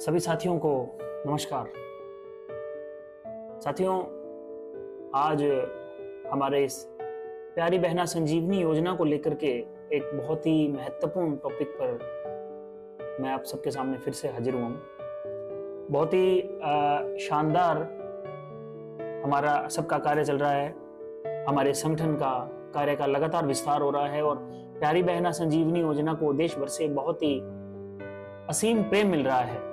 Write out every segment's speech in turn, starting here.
सभी साथियों को नमस्कार। साथियों, आज हमारे इस प्यारी बहना संजीवनी योजना को लेकर के एक बहुत ही महत्वपूर्ण टॉपिक पर मैं आप सबके सामने फिर से हाजिर हुआ हूँ। बहुत ही शानदार हमारा सबका कार्य चल रहा है। हमारे संगठन का कार्य का लगातार विस्तार हो रहा है और प्यारी बहना संजीवनी योजना को देश भर से बहुत ही असीम प्रेम मिल रहा है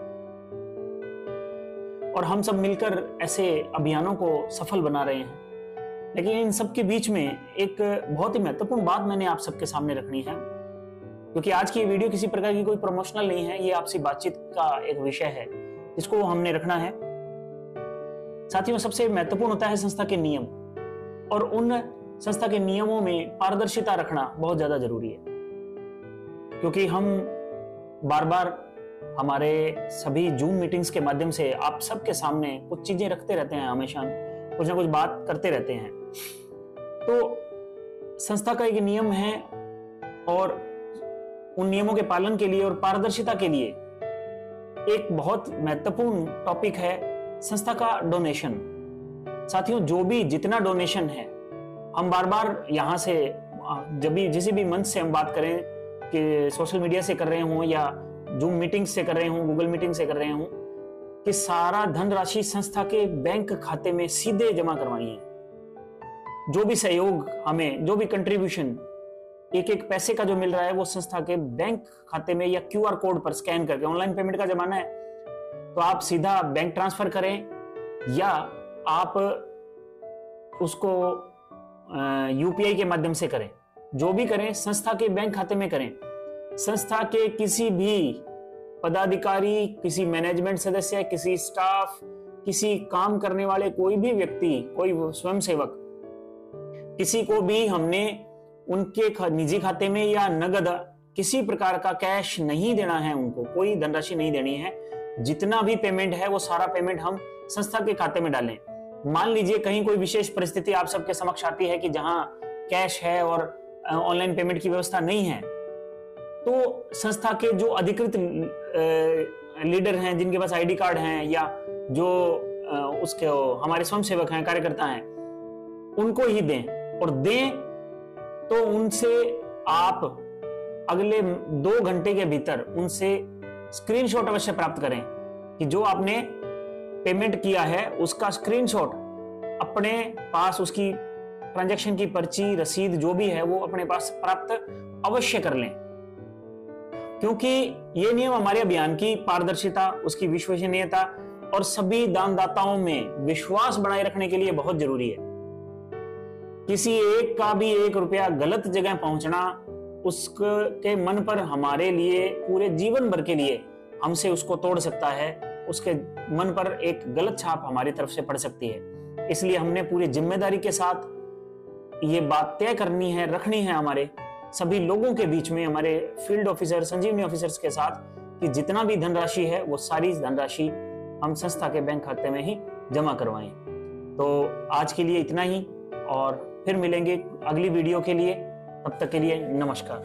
और हम सब मिलकर ऐसे अभियानों को सफल बना रहे हैं। लेकिन इन सब के बीच में एक बहुत ही महत्वपूर्ण बात मैंने आप सबके सामने रखनी है, क्योंकि आज की वीडियो किसी प्रकार की कोई प्रमोशनल नहीं है। ये आपसी बातचीत का एक विषय है जिसको हमने रखना है। साथियों, सबसे महत्वपूर्ण होता है संस्था के नियम, और उन संस्था के नियमों में पारदर्शिता रखना बहुत ज्यादा जरूरी है, क्योंकि हम बार बार हमारे सभी जूम मीटिंग्स के माध्यम से आप सबके सामने कुछ चीजें रखते रहते हैं, हमेशा कुछ ना कुछ बात करते रहते हैं। तो संस्था का एक नियम है और उन नियमों के पालन के लिए और पारदर्शिता के लिए एक बहुत महत्वपूर्ण टॉपिक है संस्था का डोनेशन। साथियों, जो भी जितना डोनेशन है, हम बार बार यहां से जब भी जिस भी मंच से हम बात करें कि सोशल मीडिया से कर रहे हों या जूम मीटिंग से कर रहे हों, गूगल मीटिंग से कर रहे हों, कि सारा धनराशि संस्था के बैंक खाते में सीधे जमा करवाइए। जो भी सहयोग हमें, जो भी कंट्रीब्यूशन, एक एक पैसे का जो मिल रहा है वो संस्था के बैंक खाते में या क्यूआर कोड पर स्कैन करके, ऑनलाइन पेमेंट का जमाना है तो आप सीधा बैंक ट्रांसफर करें या आप उसको यूपीआई के माध्यम से करें। जो भी करें संस्था के बैंक खाते में करें। संस्था के किसी भी पदाधिकारी, किसी मैनेजमेंट सदस्य, किसी स्टाफ, किसी काम करने वाले कोई भी व्यक्ति, कोई स्वयंसेवक, किसी को भी हमने उनके निजी खाते में या नगद किसी प्रकार का कैश नहीं देना है, उनको कोई धनराशि नहीं देनी है। जितना भी पेमेंट है वो सारा पेमेंट हम संस्था के खाते में डालें। मान लीजिए कहीं कोई विशेष परिस्थिति आप सबके समक्ष आती है कि जहां कैश है और ऑनलाइन पेमेंट की व्यवस्था नहीं है, तो संस्था के जो अधिकृत लीडर हैं, जिनके पास आईडी कार्ड हैं या जो उसके हमारे स्वयंसेवक हैं, कार्यकर्ता हैं, उनको ही दें। और दें तो उनसे आप अगले 2 घंटे के भीतर उनसे स्क्रीनशॉट अवश्य प्राप्त करें कि जो आपने पेमेंट किया है उसका स्क्रीनशॉट अपने पास, उसकी ट्रांजैक्शन की पर्ची, रसीद जो भी है वो अपने पास प्राप्त अवश्य कर लें, क्योंकि ये नियम हमारे अभियान की पारदर्शिता, उसकी विश्वसनीयता और सभी दानदाताओं में विश्वास बनाए रखने के लिए बहुत जरूरी है। किसी एक का भी 1 रुपया गलत जगह पहुंचना उसके मन पर हमारे लिए पूरे जीवन भर के लिए हमसे उसको तोड़ सकता है, उसके मन पर एक गलत छाप हमारी तरफ से पड़ सकती है। इसलिए हमने पूरी जिम्मेदारी के साथ ये बात तय करनी है, रखनी है हमारे सभी लोगों के बीच में, हमारे फील्ड ऑफिसर, संजीवनी ऑफिसर्स के साथ, कि जितना भी धनराशि है वो सारी धनराशि हम संस्था के बैंक खाते में ही जमा करवाएं। तो आज के लिए इतना ही, और फिर मिलेंगे अगली वीडियो के लिए। तब तक के लिए नमस्कार।